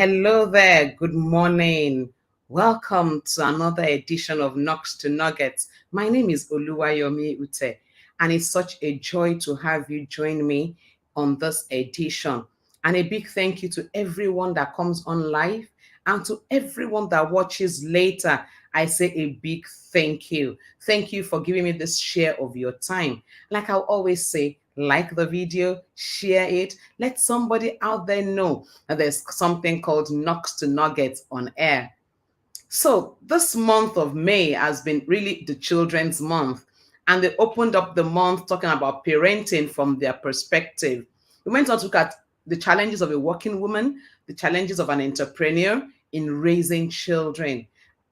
Hello there. Good morning. Welcome to another edition of Knocks to Nuggets. My name is Oluwayomi Ute, and it's such a joy to have you join me on this edition. And a big thank you to everyone that comes on live and to everyone that watches later. I say a big thank you. Thank you for giving me this share of your time. Like I always say, like the video, share it, let somebody out there know that there's something called Knocks to Nuggets on air. So this month of May has been really the children's month, and they opened up the month talking about parenting from their perspective. We went on to look at the challenges of a working woman, the challenges of an entrepreneur in raising children.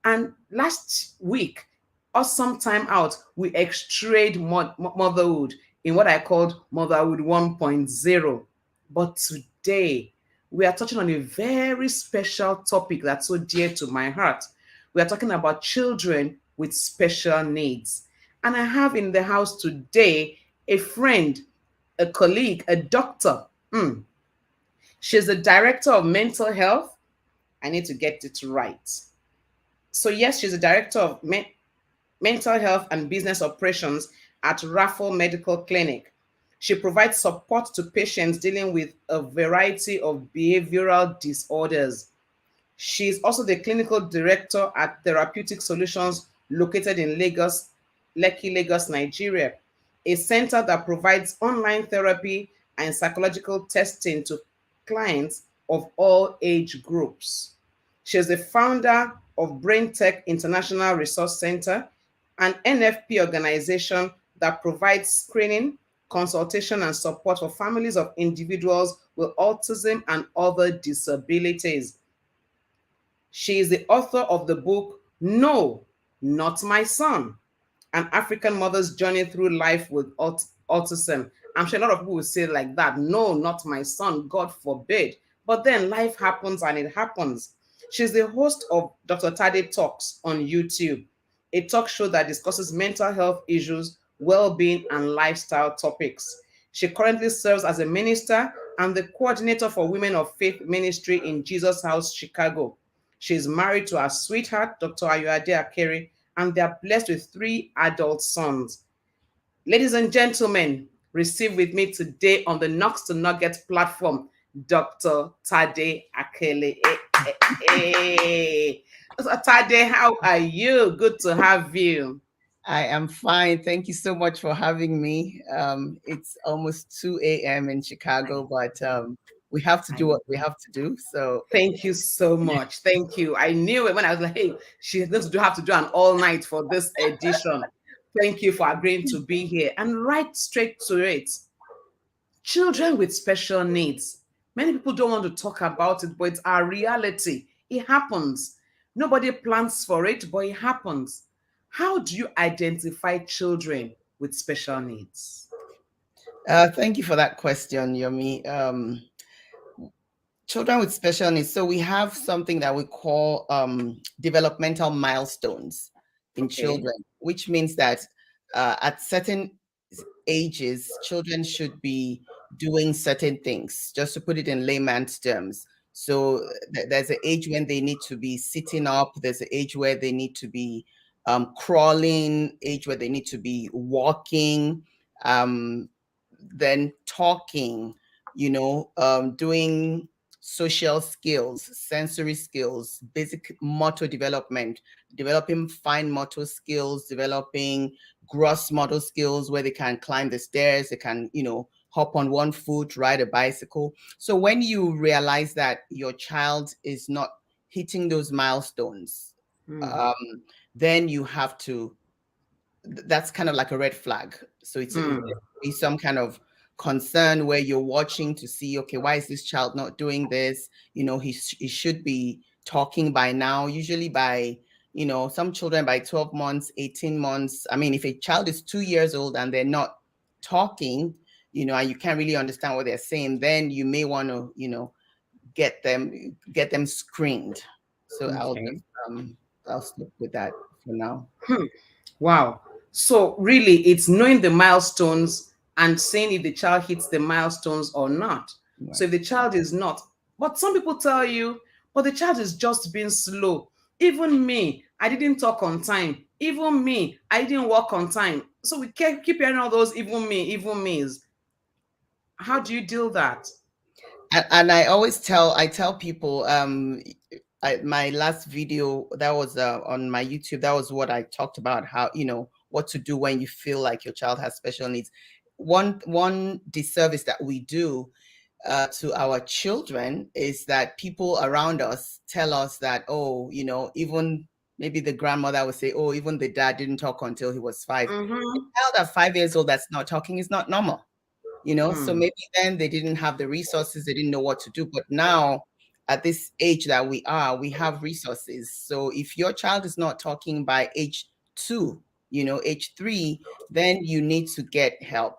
And last week, or some time out, we extrayed motherhood in what I called Motherhood 1.0. But today, we are touching on a very special topic that's so dear to my heart. We are talking about children with special needs. And I have in the house today a friend, a colleague, a doctor. She's the director of mental health. I need to get it right. So, yes, she's the director of mental health and business operations at Raffle Medical Clinic. She provides support to patients dealing with a variety of behavioral disorders. She is also the clinical director at Therapeutic Solutions located in Lagos, Lekki, Lagos, Nigeria, a center that provides online therapy and psychological testing to clients of all age groups. She is the founder of Brain Tech International Resource Center, an NFP organization that provides screening, consultation, and support for families of individuals with autism and other disabilities. She is the author of the book, No, Not My Son, An African Mother's Journey Through Life with Autism. I'm sure a lot of people will say like that, no, not my son, God forbid. But then life happens and it happens. She's the host of Dr. Tade Talks on YouTube, a talk show that discusses mental health issues, well-being, and lifestyle topics. She currently serves as a minister and the coordinator for Women of Faith Ministry in Jesus House, Chicago. She is married to her sweetheart, Dr. Tade Akele, and they are blessed with 3 adult sons. Ladies and gentlemen, receive with me today on the Knocks to Nuggets platform, Dr. Tade Akele. Hey. Tade, how are you? Good to have you. I am fine. Thank you so much for having me. It's almost 2 a.m. in Chicago, but we have to do what we have to do. So thank you so much. Thank you. I knew it when I was like, hey, she's going to have to do an all night for this edition. Thank you for agreeing to be here. And right straight to it. Children with special needs. Many people don't want to talk about it, but it's our reality. It happens. Nobody plans for it, but it happens. How do you identify children with special needs? thank you for that question, Yomi. Children with special needs. So we have something that we call developmental milestones in children, which means that at certain ages, children should be doing certain things, just to put it in layman's terms. So there's an age when they need to be sitting up, there's an age where they need to be crawling, age where they need to be walking, then talking, doing social skills, sensory skills, basic motor development, developing fine motor skills, developing gross motor skills where they can climb the stairs, they can, hop on one foot, ride a bicycle. So when you realize that your child is not hitting those milestones, then you have to, that's kind of like a red flag. So it's some kind of concern where you're watching to see, okay, why is this child not doing this? He should be talking by now, usually by, some children by 12 months, 18 months. I mean, if a child is 2 years old and they're not talking, and you can't really understand what they're saying, then you may want to, get them screened. So Okay. I'll stick with that for now. Wow. So really, it's knowing the milestones and saying if the child hits the milestones or not. Right. So if the child is not, but some people tell you, but the child is just being slow. Even me, I didn't talk on time. Even me, I didn't walk on time. So we keep hearing all those even me's. How do you deal that? And I tell people, my last video that was on my YouTube, that was what I talked about, how, what to do when you feel like your child has special needs. One disservice that we do to our children is that people around us tell us that, oh, even maybe the grandmother would say, oh, even the dad didn't talk until he was 5. A Mm-hmm. child at 5 years old that's not talking is not normal. So Mm, maybe then they didn't have the resources, they didn't know what to do. But now, at this age that we are, we have resources. So if your child is not talking by age 2, age 3, then you need to get help.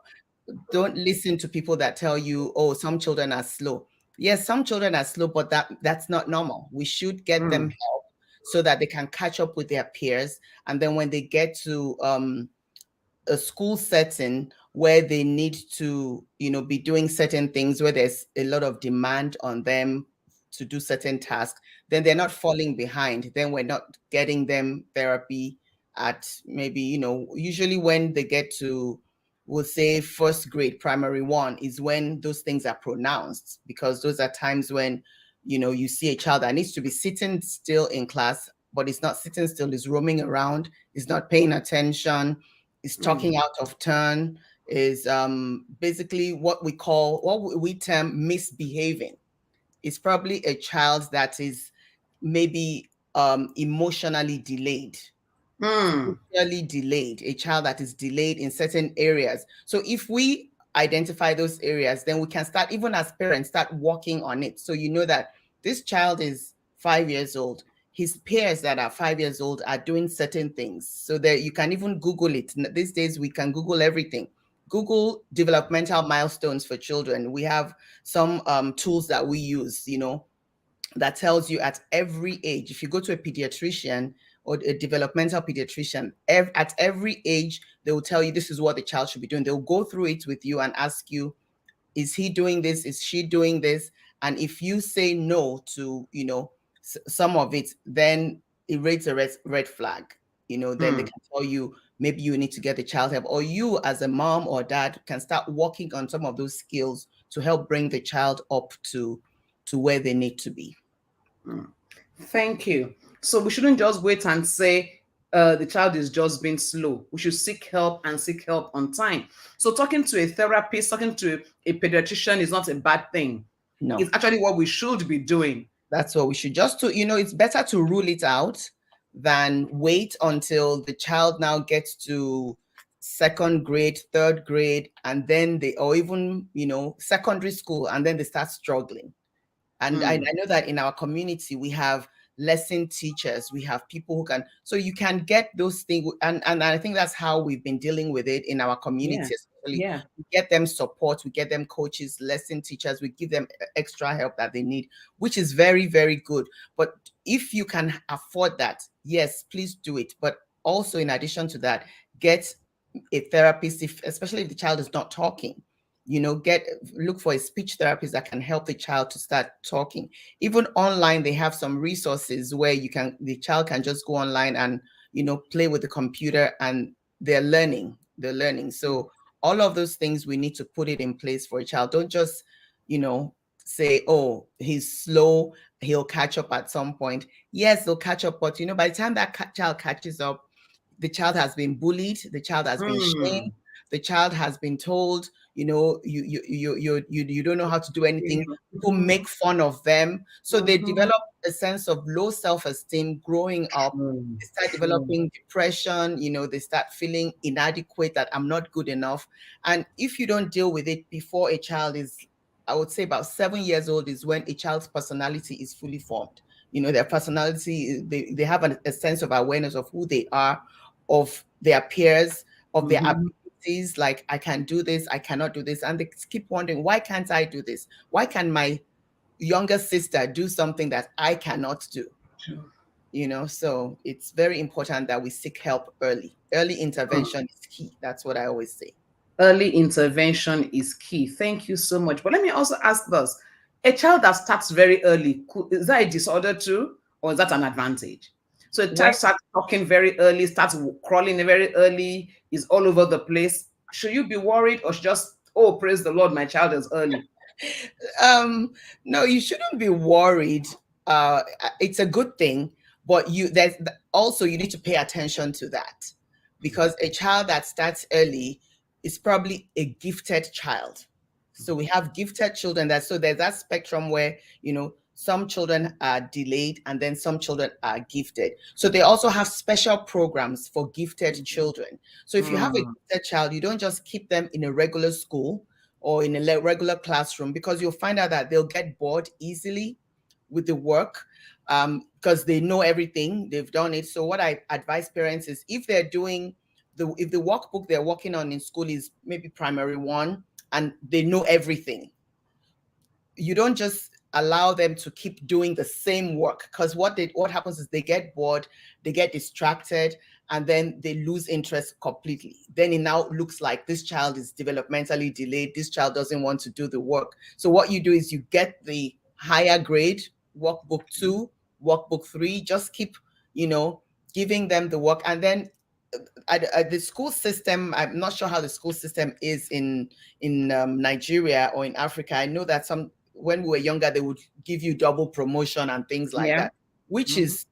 Don't listen to people that tell you, oh, some children are slow. Yes, some children are slow, but that's not normal. We should get them mm, help so that they can catch up with their peers. And then when they get to a school setting where they need to, be doing certain things, where there's a lot of demand on them to do certain tasks, then they're not falling behind. Then we're not getting them therapy at maybe, usually when they get to, we'll say, first grade, primary one, is when those things are pronounced, because those are times when, you see a child that needs to be sitting still in class, but it's not sitting still, is roaming around, is not paying attention, is mm, talking out of turn, is basically what we term misbehaving. It's probably a child that is maybe emotionally delayed, mm, socially delayed, a child that is delayed in certain areas. So if we identify those areas, then we can start, even as parents, start working on it. So you know that this child is 5 years old. His peers that are 5 years old are doing certain things. So that you can even Google it. These days we can Google everything. Google developmental milestones for children. We have some tools that we use, that tells you at every age. If you go to a pediatrician or a developmental pediatrician, at every age, they will tell you this is what the child should be doing. They'll go through it with you and ask you, is he doing this? Is she doing this? And if you say no to, some of it, then it rates a red flag. Then they mm, can tell you maybe you need to get the child help, or you as a mom or dad can start working on some of those skills to help bring the child up to where they need to be. mm. Thank you. So we shouldn't just wait and say the child is just being slow. We should seek help and seek help on time. So talking to a therapist, talking to a pediatrician is not a bad thing. It's No, actually what we should be doing. that's what we should just to, it's better to rule it out than wait until the child now gets to second grade, third grade, and then or even, secondary school, and then they start struggling. And I Mm, know that in our community, we have lesson teachers, we have people who can, so you can get those things. And I think that's how we've been dealing with it in our yeah, community, especially. yeah. We get them support, we get them coaches, lesson teachers, we give them extra help that they need, which is very, very good. But if you can afford that, yes, please do it. But also, in addition to that, get a therapist, especially if the child is not talking, look for a speech therapist that can help the child to start talking. Even online, they have some resources where the child can just go online and play with the computer, and they're learning. So all of those things, we need to put it in place for a child. Don't just you know say, oh, he's slow, he'll catch up at some point. Yes, they'll catch up, but by the time that child catches up, the child has been bullied, the child has been shamed, Mm, the child has been told, you don't know how to do anything. yeah. People make fun of them, so they Mhm. develop a sense of low self-esteem growing up. True, They start true. developing depression. They start feeling inadequate, that I'm not good enough. And if you don't deal with it before a child is, I would say, about 7 years old, is when a child's personality is fully formed. Their personality, they have a sense of awareness of who they are, of their peers, of their Mhm. abilities. Like, I can do this, I cannot do this. And they keep wondering, why can't I do this? Why can my younger sister do something that I cannot do? True. So it's very important that we seek help early. Early Mm. intervention is key. That's what I always say. Early intervention is key. Thank you so much. But let me also ask this. A child that starts very early, is that a disorder too, or is that an advantage? So a When child starts talking very early, starts crawling very early, is all over the place. Should you be worried, or should just, oh, praise the Lord, my child is early? um no, you shouldn't be worried. It's a good thing, but also you need to pay attention to that, because a child that starts early is probably a gifted child. So we have gifted children, that so there's that spectrum where, some children are delayed and then some children are gifted. So they also have special programs for gifted children. So if you have a Mm, gifted child, you don't just keep them in a regular school or in a regular classroom, because you'll find out that they'll get bored easily with the work, because they know everything, they've done it. So what I advise parents is, if they're doing if the workbook they're working on in school is maybe primary one and they know everything, you don't just allow them to keep doing the same work, because what happens is they get bored, they get distracted, and then they lose interest completely. Then it now looks like this child is developmentally delayed, this child doesn't want to do the work. So what you do is you get the higher grade, workbook 2, workbook 3, just keep, you know giving them the work. And then the school system, I'm not sure how the school system is in Nigeria or in Africa. I know that some when we were younger, they would give you double promotion and things like yeah. that, which Mhm. is,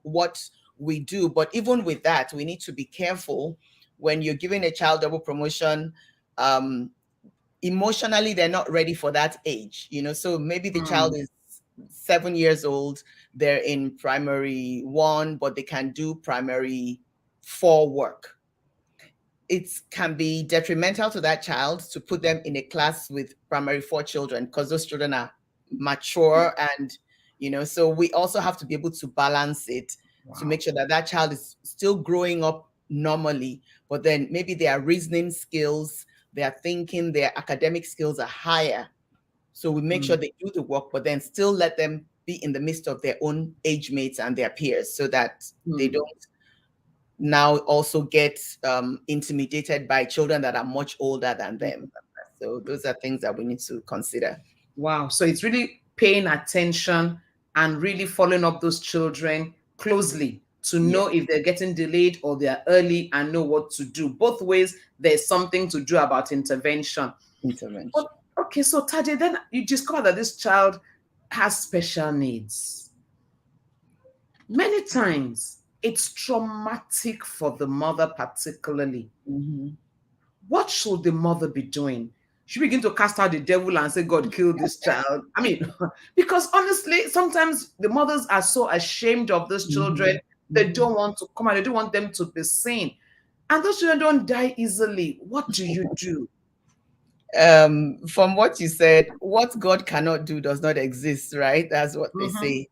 what we do. But even with that, we need to be careful when you're giving a child double promotion. Um, Emotionally, they're not ready for that age, so maybe the child Mm, is 7 years old, they're in primary one, but they can do primary four work. It can be detrimental to that child to put them in a class with primary four children, because those children are mature. And so we also have to be able to balance it, to wow. make sure that that child is still growing up normally, but then maybe their reasoning skills, their thinking, their academic skills are higher. So we make sure Mm, they do the work, but then still let them be in the midst of their own age mates and their peers, so that they mm. don't now also get intimidated by children that are much older than them. So those are things that we need to consider. Wow. So it's really paying attention and really following up those children closely to Yeah, know if they're getting delayed or they're early and know what to do. Both ways, there's something to do about intervention. But intervention. okay, so Tade, then you discover that this child has special needs. Many times, it's traumatic for the mother, particularly. Mm-hmm. What should the mother be doing? She begin to cast out the devil and say, God, kill this child. I mean, because honestly, sometimes the mothers are so ashamed of those children, Mm-hmm. they Mm-hmm. don't want to come out, they don't want them to be seen. And those children don't die easily. What do you do? From what you said, what God cannot do does not exist, right? That's what they Mm-hmm. say.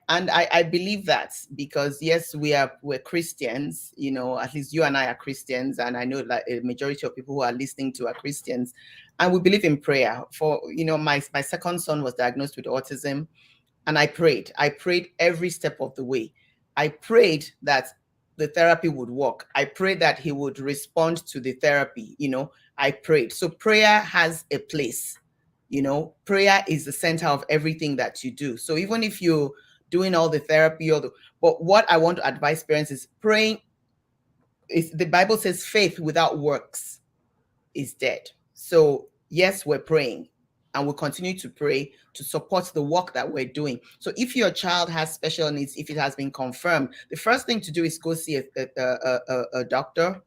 And I believe that, because yes, we're Christians, at least you and I are Christians, and I know that a majority of people who are listening to are Christians, and we believe in prayer. For my second son was diagnosed with autism, and I prayed every step of the way. I prayed that the therapy would work. I prayed that he would respond to the therapy. I prayed. So prayer has a place. Prayer is the center of everything that you do. So even if you're doing all the therapy, but what I want to advise parents is praying. Is the Bible says faith without works is dead. So, yes, we're praying, and we'll continue to pray to support the work that we're doing. So, if your child has special needs, if it has been confirmed, the first thing to do is go see a doctor,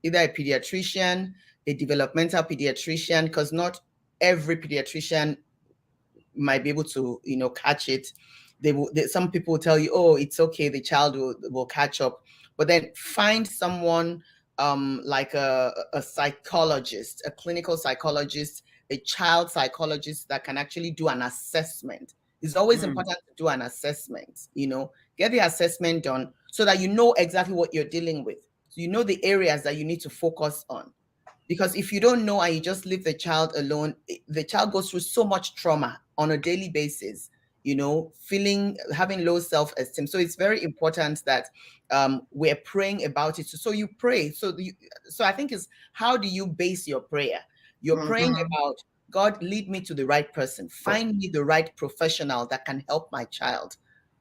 either a pediatrician, a developmental pediatrician, because not every pediatrician might be able to catch it. Some people will tell you, oh, it's okay, the child will catch up. But then find someone, like a psychologist, a clinical psychologist, a child psychologist, that can actually do an assessment. It's always Mm, important to do an assessment. Get the assessment done, so that you know exactly what you're dealing with, so you know the areas that you need to focus on. Because if you don't know and you just leave the child alone, the child goes through so much trauma on a daily basis, having low self-esteem. So it's very important that we're praying about it. So you pray. So I think is, how do you base your prayer? You're praying mm-hmm. about God, lead me to the right person, find me the right professional that can help my child.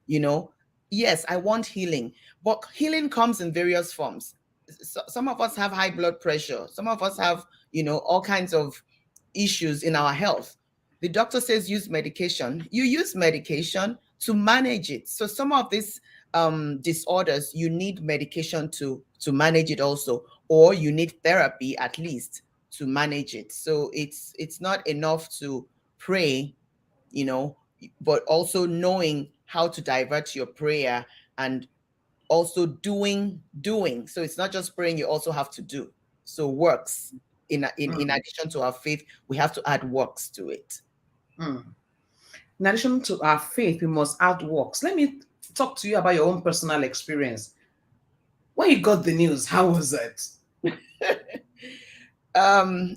You know, yes, I want healing, but healing comes in various forms. So, some of us have high blood pressure, some of us have, all kinds of issues in our health. The doctor says use medication. You use medication to manage it. So some of these disorders, you need medication to manage it also, or you need therapy at least to manage it. So it's not enough to pray, you know, but also knowing how to divert your prayer, and also doing. So it's not just praying, you also have to do. So works, in Mm, addition to our faith, we have to add works to it. mm. In addition to our faith, we must add works. Let me talk to you about your own personal experience. When you got the news, how was it?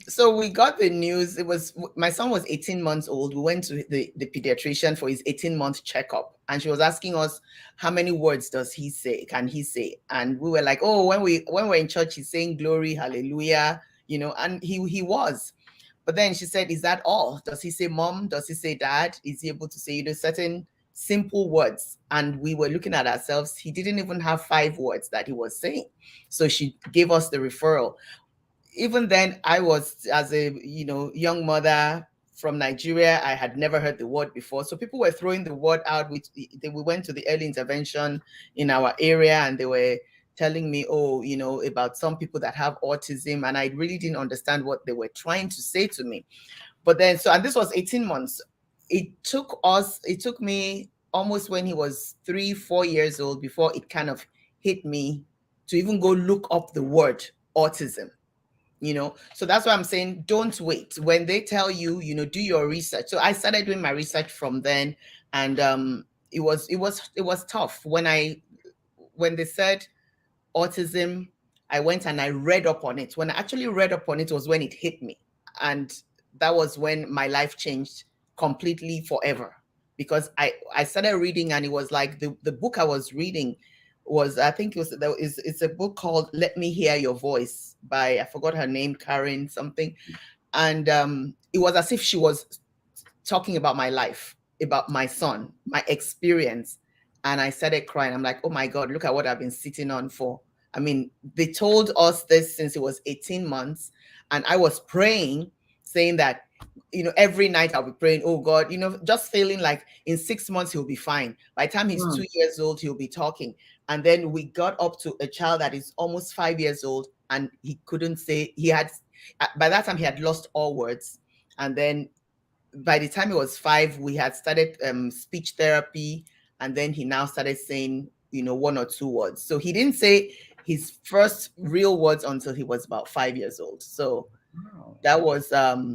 So we got the news. It was, my son was 18 months old. We went to the pediatrician for his 18-month checkup, and she was asking us, how many words can he say? And we were like, oh, when we're in church, he's saying glory, hallelujah, and he was. But then she said, is that all? Does he say mom? Does he say dad? Is he able to say, certain simple words? And we were looking at ourselves. He didn't even have 5 words that he was saying. So she gave us the referral. Even then, I was, as a young mother from Nigeria, I had never heard the word before. So people were throwing the word out. We went to the early intervention in our area, and they were telling me, oh, about some people that have autism, and I really didn't understand what they were trying to say to me. But then, and this was 18 months. It took me almost when he was 3, 4 years old before it kind of hit me to even go look up the word autism. So that's why I'm saying, don't wait. When they tell you, do your research. So I started doing my research from then, and it was tough when they said autism. I went and I read up on it. When I actually read up on it was when it hit me, and that was when my life changed completely forever, because I started reading, and it was like the book I was reading was, I think it's a book called Let Me Hear Your Voice by, I forgot her name, Karen something. And it was as if she was talking about my life, about my son, my experience. And I started crying. I'm like, oh my God, look at what I've been sitting on for. I mean, they told us this since it was 18 months. And I was praying, saying that, every night I'll be praying, oh God, just feeling like in 6 months he'll be fine. By the time he's Mm, 2 years old, he'll be talking. And then we got up to a child that is almost 5 years old, and he couldn't say, by that time he had lost all words. And then by the time he was 5, we had started speech therapy, and then he now started saying, 1 or 2 words. So he didn't say his first real words until he was about 5 years old. So wow. that was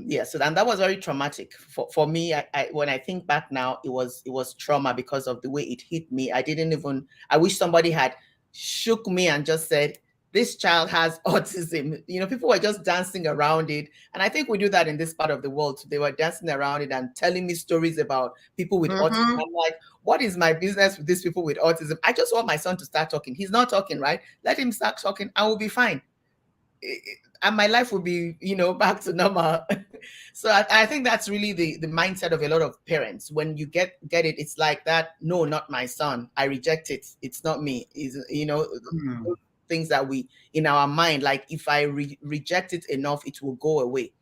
yeah. So and that was very traumatic for me. When I think back now, it was trauma because of the way it hit me. I wish somebody had shook me and just said, this child has autism. People were just dancing around it. And I think we do that in this part of the world. They were dancing around it and telling me stories about people with autism. Mm-hmm. I'm like, what is my business with these people with autism? I just want my son to start talking. He's not talking, right? Let him start talking. I will be fine. And my life will be, back to normal. So I think that's really the mindset of a lot of parents. When you get it, it's like that. No, not my son. I reject it. It's not me. Mm, Things that we, in our mind, like, if I reject it enough, it will go away.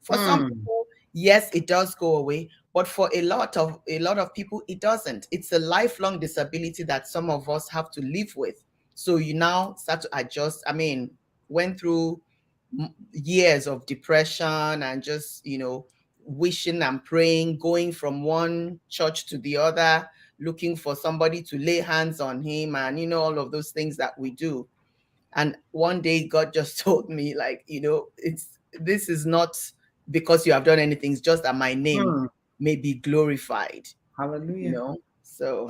For some mm, people, yes, it does go away, but for a lot of people, it doesn't. It's a lifelong disability that some of us have to live with. So you now start to adjust. I mean, went through years of depression, and just, wishing and praying, going from one church to the other, looking for somebody to lay hands on him, and all of those things that we do. And one day God just told me, like, this is not because you have done anything, it's just that my name mm. may be glorified. Hallelujah. So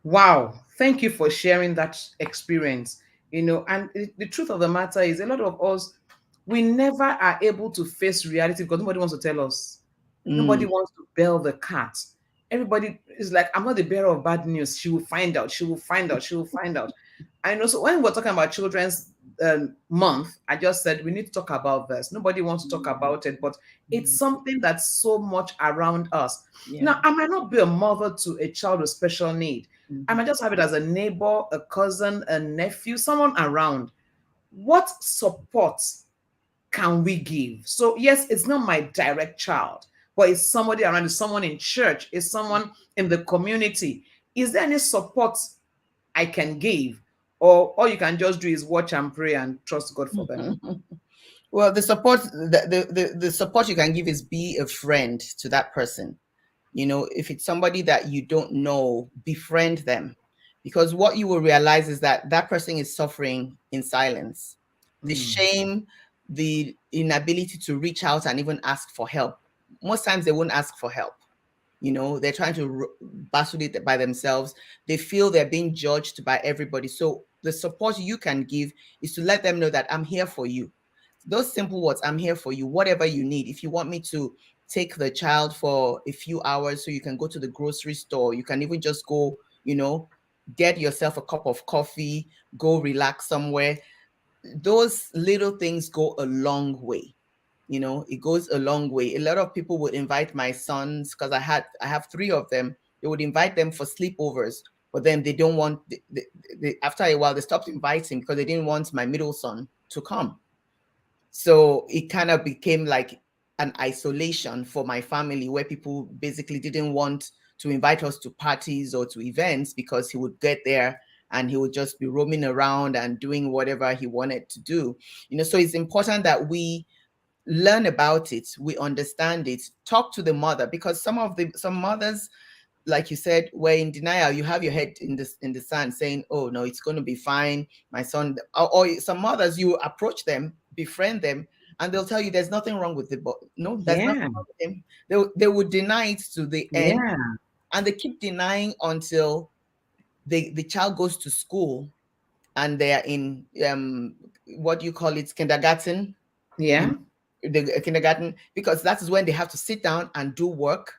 Wow. Thank you for sharing that experience. And the truth of the matter is, a lot of us, we never are able to face reality because nobody wants to tell us. Nobody mm, wants to bail the cat. Everybody is like, I'm not the bearer of bad news. She will find out. She will find out. She will find out. I know. So when we're talking about Children's Month, I just said we need to talk about this. Nobody wants to talk about it, but it's something that's so much around us. Yeah. Now, I might not be a mother to a child with special need. I Mhm. might just have it as a neighbor, a cousin, a nephew, someone around. What support can we give? So, yes, it's not my direct child, but it's somebody around, it's someone in church, it's someone in the community. Is there any support I can give? Or all you can just do is watch and pray and trust God for them? Well, the support you can give is be a friend to that person. You know, if it's somebody that you don't know, befriend them, because what you will realize is that that person is suffering in silence. The Mm. shame, the inability to reach out and even ask for help. Most times they won't ask for help. You know, they're trying to battle it by themselves. They feel they're being judged by everybody. So the support you can give is to let them know that I'm here for you. Those simple words, I'm here for you, whatever you need. If you want me to take the child for a few hours so you can go to the grocery store, you can even just go, you know, get yourself a cup of coffee, go relax somewhere. Those little things go a long way. You know, it goes a long way. A lot of people would invite my sons, because I have three of them. They would invite them for sleepovers, but then they don't want after a while they stopped inviting because they didn't want my middle son to come. So it kind of became like an isolation for my family, where people basically didn't want to invite us to parties or to events because he would get there and he would just be roaming around and doing whatever he wanted to do. You know, so it's important that we learn about it, we understand it, talk to the mother, because some mothers, like you said, were in denial. You have your head in the sand saying, oh no, it's going to be fine, my son. Or some mothers, you approach them, befriend them, and they'll tell you there's nothing wrong with the boy. No, there's nothing Yeah, wrong with him. They would deny it to the end, yeah, and they keep denying until the child goes to school and they are in what you call it, kindergarten. You yeah. know, the kindergarten, because that is when they have to sit down and do work,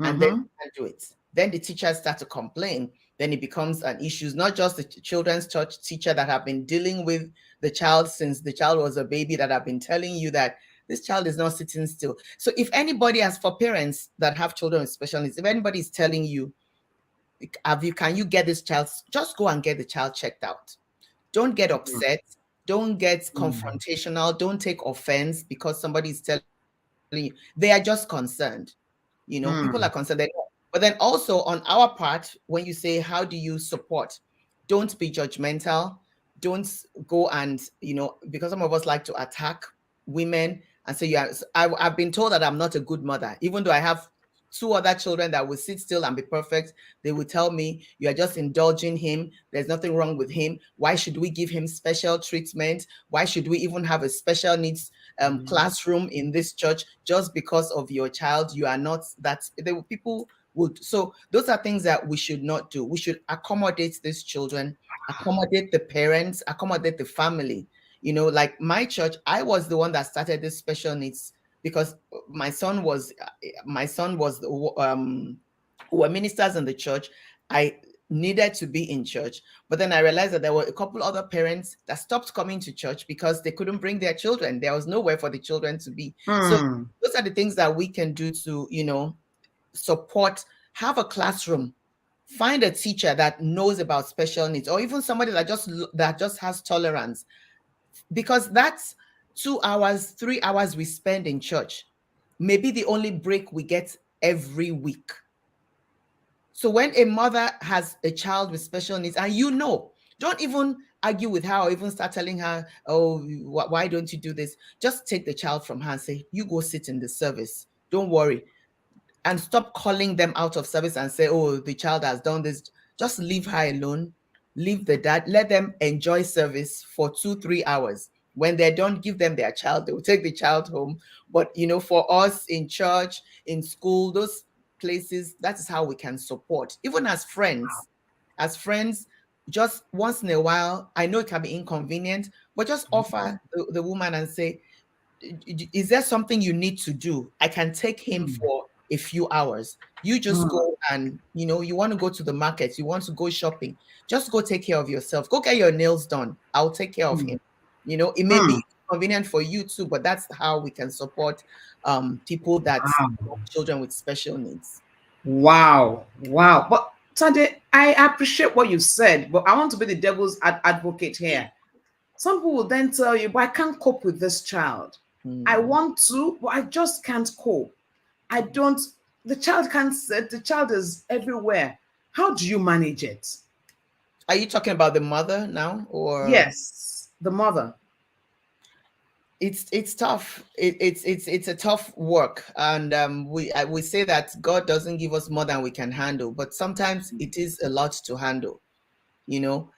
and then Mm-hmm. they can't do it. Then the teachers start to complain. Then it becomes an issue. It's not just the children's church teacher that have been dealing with the child since the child was a baby that have been telling you that this child is not sitting still. So if anybody, as for parents that have children with special needs, if anybody is telling you, can you get this child, just go and get the child checked out. Don't get upset. Don't get Mm. confrontational. Don't take offense because somebody is telling you. They are just concerned. You know, people are concerned. Mm. But then also on our part, when you say, how do you support? Don't be judgmental. Don't go and, you know, because some of us like to attack women and say, yeah, I've been told that I'm not a good mother, even though I have two other children that will sit still and be perfect. They will tell me, you are just indulging him. There's nothing wrong with him. Why should we give him special treatment? Why should we even have a special needs classroom in this church just because of your child? You are not that. People would. So those are things that we should not do. We should accommodate these children, accommodate the parents, accommodate the family. You know, like my church, I was the one that started this special needs because my son was who were ministers in the church. I needed to be in church, but then I realized that there were a couple other parents that stopped coming to church because they couldn't bring their children. There was nowhere for the children to be. So Mm. those are the things that we can do to, you know, support. Have a classroom, find a teacher that knows about special needs, or even somebody that just has tolerance, because that's 2 hours, 3 hours we spend in church, maybe the only break we get every week. So when a mother has a child with special needs, and you know, don't even argue with her or even start telling her, oh, why don't you do this? Just take the child from her and say, you go sit in the service. Don't worry, and stop calling them out of service and say, oh, the child has done this. Just leave her alone. Leave the dad. Let them enjoy service for 2, 3 hours. When they're done, give them their child. They will take the child home. But, you know, for us in church, in school, those places, that is how we can support. Even as friends, just once in a while, I know it can be inconvenient, but just offer the woman and say, is there something you need to do? I can take him Mm. for a few hours. You just mm, go and, you want to go to the market, you want to go shopping, just go take care of yourself. Go get your nails done. I'll take care of mm, him. It may be mm. convenient for you too, but that's how we can support people that Wow. children with special needs. Wow. Wow. But Tade, I appreciate what you said, but I want to be the devil's advocate here. Some people will then tell you, but I can't cope with this child. I Hmm. want to, but I just can't cope. I don't, the child can't sit, the child is everywhere. How do you manage it? Are you talking about the mother now, or? Yes, the mother. It's tough. It's a tough work, and we say that God doesn't give us more than we can handle, but sometimes it is a lot to handle. You know,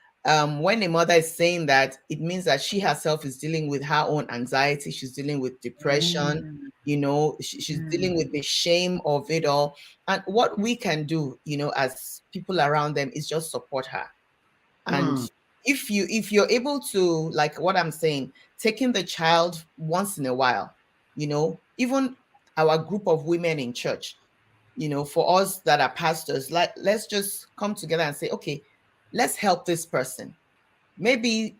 when a mother is saying that, it means that she herself is dealing with her own anxiety. She's dealing with depression. Mm, She's dealing mm, with the shame of it all. And what we can do, as people around them, is just support her. And mm, if you're able to, like what I'm saying, taking the child once in a while, even our group of women in church, for us that are pastors, like, let's just come together and say, okay, let's help this person. Maybe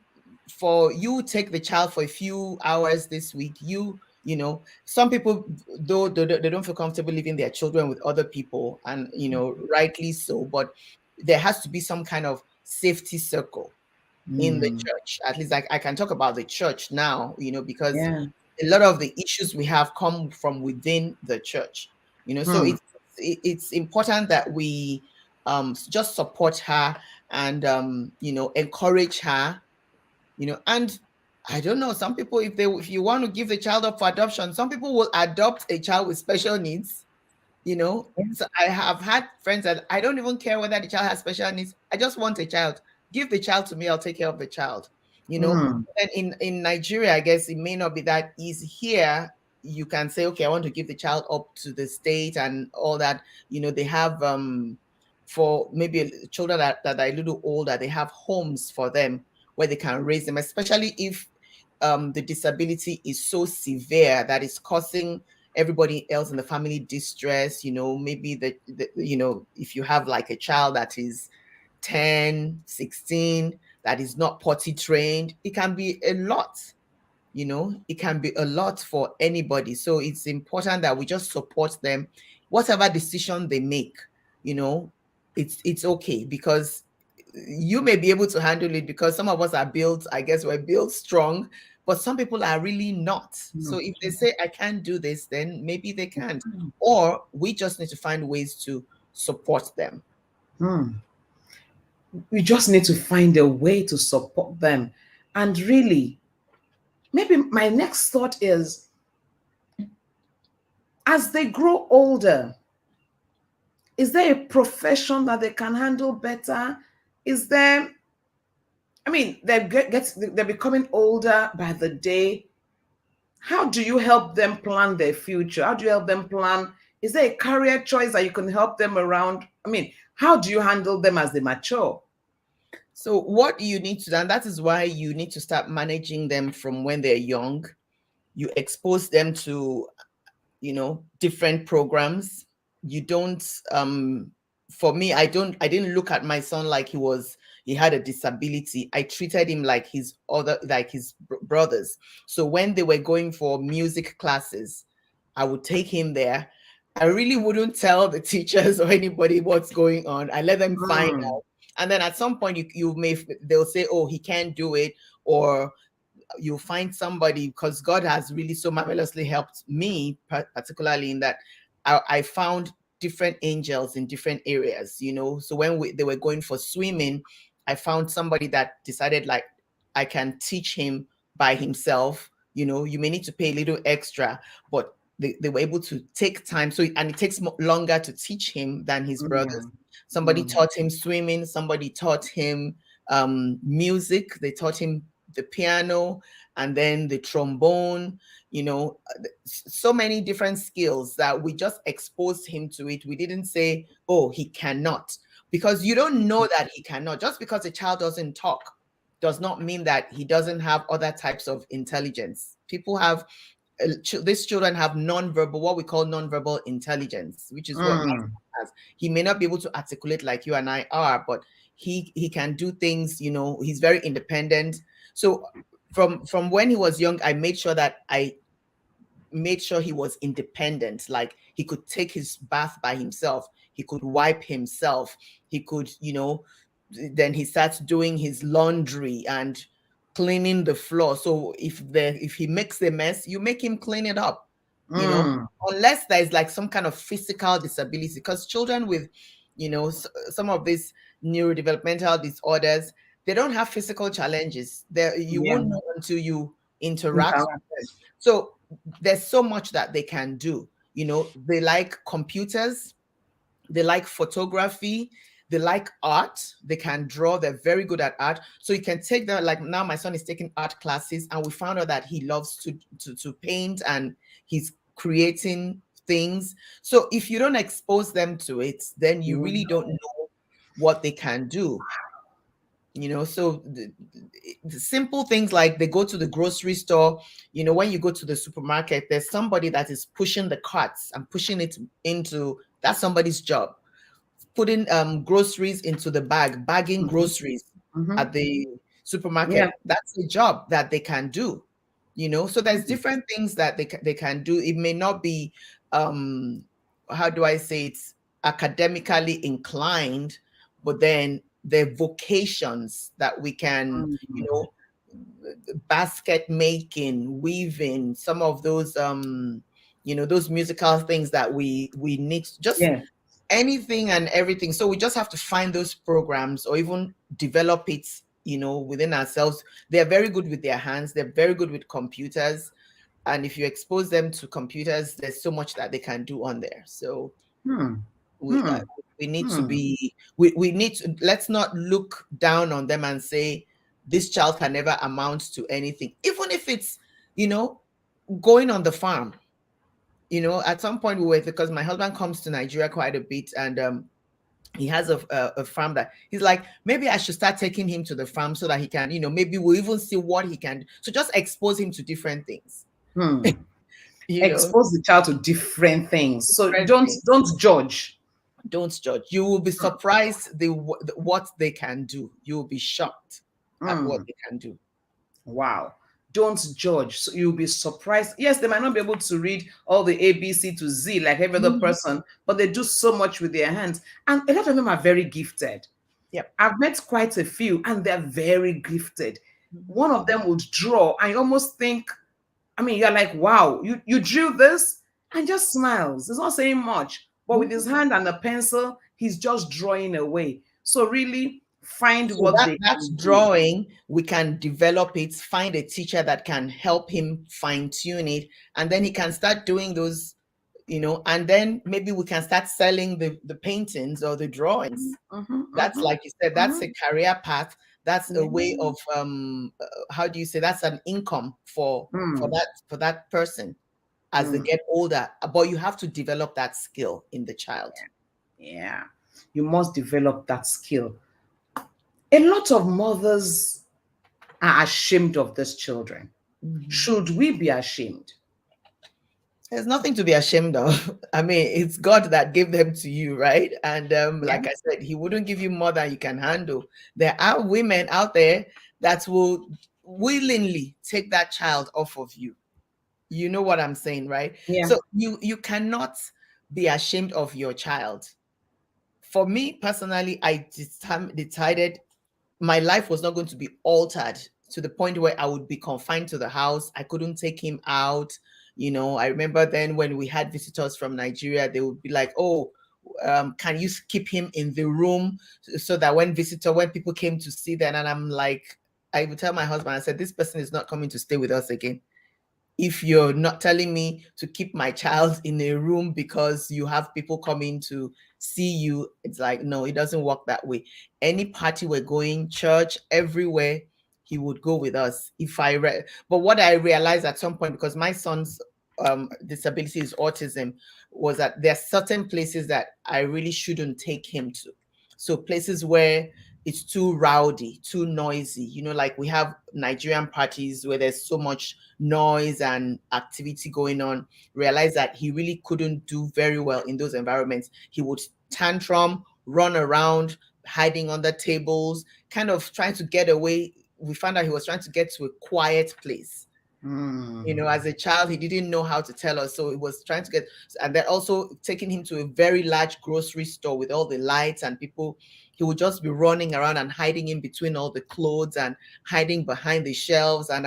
for you, take the child for a few hours this week. Some people, though, they don't feel comfortable leaving their children with other people, and rightly so, but there has to be some kind of safety circle in the mm. church. At least I can talk about the church now, because Yeah. a lot of the issues we have come from within the church. So Mm, it's important that we just support her, and encourage her. And I don't know, some people, if you want to give the child up for adoption, some people will adopt a child with special needs. So I have had friends that, I don't even care whether the child has special needs, I just want a child. Give the child to me, I'll take care of the child. mm, And in Nigeria, I guess it may not be that easy. Here you can say, okay, I want to give the child up to the state and all that. They have for maybe children that are a little older, they have homes for them where they can raise them, especially if the disability is so severe that it's causing everybody else in the family distress. Maybe if you have like a child that is 10, 16, that is not potty trained, it can be a lot. It can be a lot for anybody. So it's important that we just support them, whatever decision they make. you know it's okay, because you may be able to handle it, because some of us are built, I guess we're built strong, but some people are really not. So mm, if they say, I can't do this, then maybe they can't, or we just need to find ways to support them. mm. We just need to find a way to support them. And really, maybe my next thought is, as they grow older, is there a profession that they can handle better? Is there, I mean, they're becoming older by the day. How do you help them plan their future? How do you help them plan? Is there a career choice that you can help them around? I mean, how do you handle them as they mature? So what you need to do, and that is why you need to start managing them from when they're young. You expose them to different programs. You don't For me, I didn't look at my son like he had a disability. I treated him like his brothers. So when they were going for music classes, I would take him there. I really wouldn't tell the teachers or anybody what's going on. I let them find Mm, out, and then at some point they'll say, oh, he can't do it, or you'll find somebody, because God has really so marvelously helped me, particularly in that I found different angels in different areas. So when they were going for swimming, I found somebody that decided, like, I can teach him by himself. You may need to pay a little extra, but they were able to take time. And it takes longer to teach him than his yeah. brothers. Somebody Mm, taught him swimming, somebody taught him music, they taught him the piano, and then the trombone. So many different skills that we just exposed him to it. We didn't say, oh, he cannot, because you don't know that he cannot. Just because a child doesn't talk does not mean that he doesn't have other types of intelligence. People have these children have non-verbal, what we call non-verbal intelligence, which is what my Mm. son has. He may not be able to articulate like you and I are, but he can do things, he's very independent. So from when he was young, I made sure that I made sure he was independent. Like he could take his bath by himself, he could wipe himself, he could, then he starts doing his laundry and cleaning the floor. So if he makes a mess, you make him clean it up, you know, Mm. unless there's like some kind of physical disability. Because children with, some of these neurodevelopmental disorders, they don't have physical challenges. There, you Yeah. won't know until you interact Interact. with them. So there's so much that they can do. They like computers, they like photography, they like art, they can draw, they're very good at art. So you can take them, like now my son is taking art classes, and we found out that he loves to paint, and he's creating things. So if you don't expose them to it, then you Mm. really don't know what they can do. So the simple things like they go to the grocery store. When you go to the supermarket, there's somebody that is pushing the carts and pushing it into, that's somebody's job. Putting groceries into the bag, bagging Mhm. groceries Mhm. at the Yeah. supermarket, that's a job that they can do. So there's Mm. different things that they can do. It may not be, um how do I say, it's academically inclined, but then the vocations that we can, Mm. basket making, weaving, some of those, those musical things that we need, just Yeah. anything and everything. So we just have to find those programs or even develop it, within ourselves. They're very good with their hands, they're very good with computers. And if you expose them to computers, there's so much that they can do on there. So Hmm. we uh, Hmm. we need to Hmm. be we need to, let's not look down on them and say this child can never amount to anything, even if it's, you know going on the farm. At some point we were, because my husband comes to Nigeria quite a bit, and he has a farm, that he's like, maybe I should start taking him to the farm so that he can, maybe we'll even see what he can do. So just expose him to different things, Hmm. you know Expose the child to different things. So different don't things. don't judge. Don't judge. You will be Hmm. surprised what they can do. You will be shocked at what Hmm. they can do. Wow. Don't judge. So you'll be surprised. Yes, they might not be able to read all the A, B, C to Z like every other Mhm. person, but they do so much with their hands. And a lot of them are very gifted. Yep. I've met quite a few, and they're very gifted. Mhm. One of them would draw. I almost think, I mean, you're like, wow, you drew this, and just smiles. He's not saying much, but with his Mhm. hand and a pencil, he's just drawing away. So really find So what that they that's can do. drawing. We can develop it. Find a teacher that can help him fine tune it, and then he can start doing those. And then maybe we can start selling the paintings or the drawings. Mm-hmm, That's, mm-hmm, like you said, that's a mm-hmm. career path. That's a way Yeah. of, how do you say, that's an income Mm, for that person as they mm, get older. But you have to develop that skill in the child. yeah. You must develop that skill. A lot of mothers are ashamed of these children. Mhm. Should we be ashamed? There's nothing to be ashamed of. I mean, it's God that gave them to you, right? And Yeah. like I said, He wouldn't give you more than you can handle. There are women out there that will willingly take that child off of you. You know what I'm saying, right? Yeah. So you cannot be ashamed of your child. For me personally, I decided my life was not going to be altered to the point where I would be confined to the house. I couldn't take him out. I remember then when we had visitors from Nigeria, they would be like, "Oh, can you keep him in the room so that when people came to see them?" And I'm like, I would tell my husband, I said, "This person is not coming to stay with us again. If you're not telling me to keep my child in a room because you have people coming to see you, it's like, no, it doesn't work that way. Any party we're going, church, everywhere, he would go with us. But what I realized at some point, because my son's disability is autism, was that there are certain places that I really shouldn't take him to. So places where it's too rowdy, too noisy. You know, like we have Nigerian parties where there's so much noise and activity going on. Realize that he really couldn't do very well in those environments. He would tantrum, run around, hiding under tables, kind of trying to get away. We found out he was trying to get to a quiet place. You Hmm. know, as a child, he didn't know how to tell us, so he was trying to get. And then also taking him to a very large grocery store with all the lights and people. He would just be running around and hiding in between all the clothes and hiding behind the shelves, and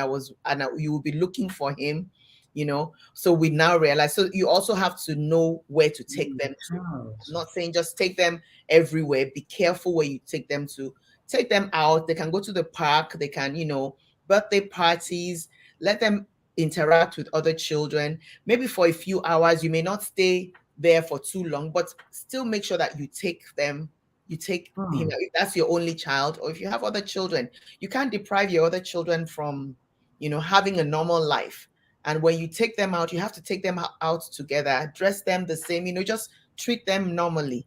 you would be looking for him, you know. So we now realize, so you also have to know where to take them to. I'm not saying just take them everywhere. Be careful where you take them to. Take them out. They can go to the park. They can, you know, birthday parties. Let them interact with other children. Maybe for a few hours. You may not stay there for too long, but still make sure that you take them. You take him. Hmm. If that's your only child, or if you have other children, you can't deprive your other children from, you know, having a normal life. And when you take them out, you have to take them out together, dress them the same, you know, just treat them normally.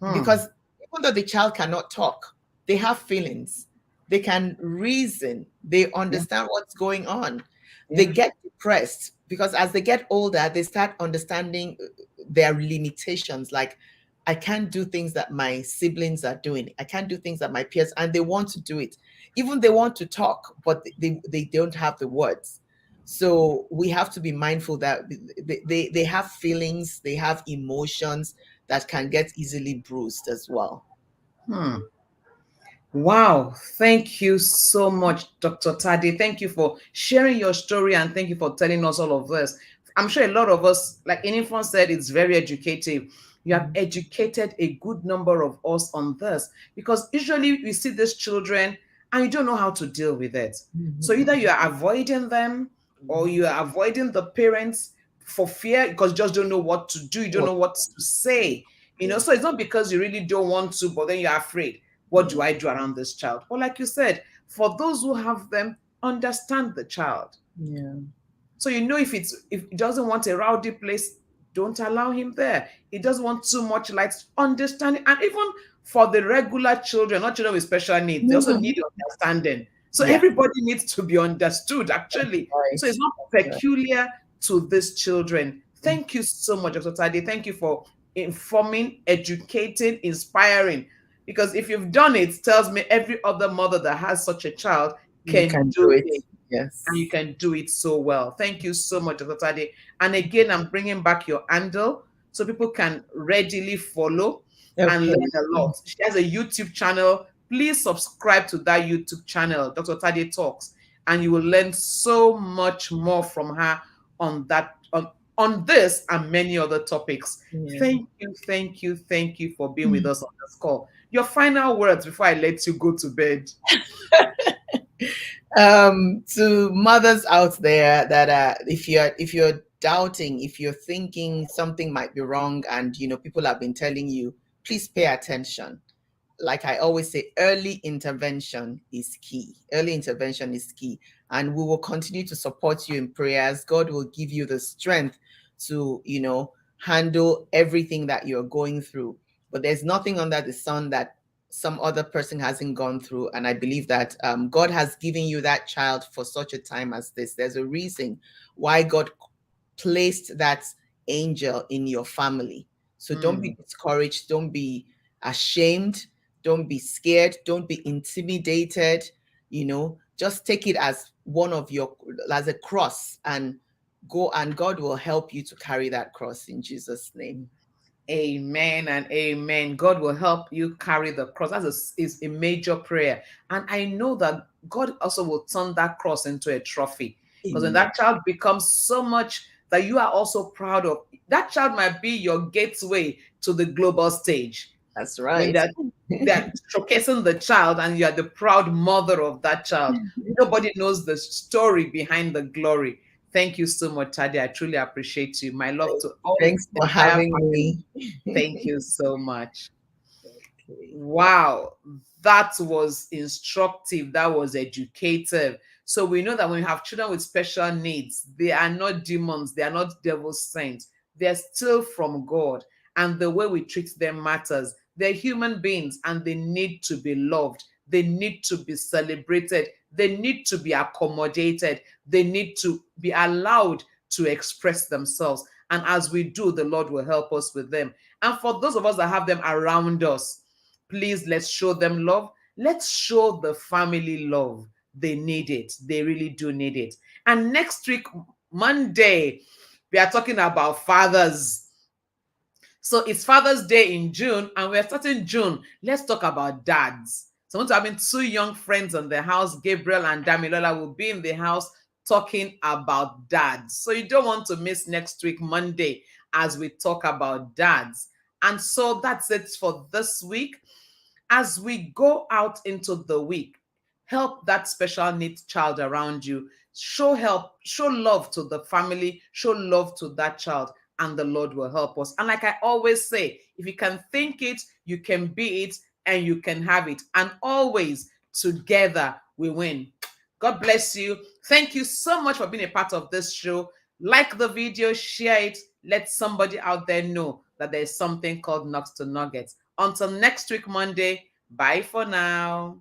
Hmm. Because even though the child cannot talk, they have feelings. They can reason. They Yeah. understand what's going on. They Yeah. get depressed because as they get older, they start understanding their limitations. Like, I can't do things that my siblings are doing. I can't do things that my peers, and they want to do it. Even they want to talk, but they don't have the words. So we have to be mindful that they have feelings, they have emotions that can get easily bruised as well. Hmm. Wow, thank you so much, Dr. Tade. Thank you for sharing your story and thank you for telling us all of this. I'm sure a lot of us, like Inifon said, it's very educative. You have Mhm. educated a good number of us on this because usually we see these children and you don't know how to deal with it. So either Mhm. you are avoiding them or Mhm. you are avoiding the parents for fear because you just don't know what to do, you don't What? know what to say. Yeah. So it's not because you really don't want to, but then you're afraid. What Yeah. do I do around this child? But like you said, for those who have them, understand the child. Yeah. So if he doesn't want a rowdy place, don't allow him there. He doesn't want too much light, understanding, and even for the regular children, not children with special needs, they also Mhm. need understanding. So Yeah. everybody needs to be understood, actually. Right. So it's not That's right. peculiar to these children. Mhm. Thank you so much, Dr. Tade. Thank you for informing, educating, inspiring. Because if you've done it, it tells me every other mother that has such a child You can can do do it. it and you Yes. can do it so well. Thank you so much, Dr. Tade. And again, I'm bringing back your handle so people can readily follow and Okay. learn a lot. She has a YouTube channel. Please subscribe to that YouTube channel, Dr. Tade Talks, and you will learn so much more from her on on this and many other topics. Yeah. Thank you for being with us on this call. Your final words before I let you go to bed. To mothers out there that if you're doubting, if you're thinking something might be wrong, and you know people have been telling you, please pay attention. Like I always say, early intervention is key. Early intervention is key. And we will continue to support you in prayers. God will give you the strength to, you know, handle everything that you're going through. But there's nothing under the sun that some other person hasn't gone through. And I believe that God has given you that child for such a time as this. There's a reason why God placed that angel in your family. So don't be Mm. discouraged. Don't be ashamed. Don't be scared. Don't be intimidated. You know, just take it as one of your, as a cross, and go, and God will help you to carry that cross in Jesus' name. Amen and amen. God will help you carry the cross. Is a major prayer. And I know that God also will turn that cross into a trophy. Because when Amen. that child becomes so much that you are also proud of, that child might be your gateway to the global stage. That's When right. they're showcasing the child and you are the proud mother of that child. Nobody knows the story behind the glory. Thank you so much, Tade. I truly appreciate you. My love to all Thanks the for entire having family. me. Thank you so much. Okay. Wow, that was instructive. That was educative. So we know that when you have children with special needs, they are not demons, they are not devil sent. They're still from God. And the way we treat them matters. They're human beings and they need to be loved. They need to be celebrated. They need to be accommodated. They need to be allowed to express themselves. And as we do, the Lord will help us with them. And for those of us that have them around us, please let's show them love. Let's show the family love. They need it. They really do need it. And next week, Monday, we are talking about fathers. So it's Father's Day in June, and we're starting June. Let's talk about dads. So I'm having two young friends in the house. Gabriel and Damilola will be in the house talking about dads. So you don't want to miss next week, Monday, as we talk about dads. And so that's it for this week. As we go out into the week, help that special needs child around you. Show help, show love to the family, show love to that child, and the Lord will help us. And like I always say, if you can think it, you can be it, and you can have it. And always together we win. God bless you. Thank you so much for being a part of this show. Like the video, share it, let somebody out there know that there's something called Nugs to Nuggets. Until next week, Monday, bye for now.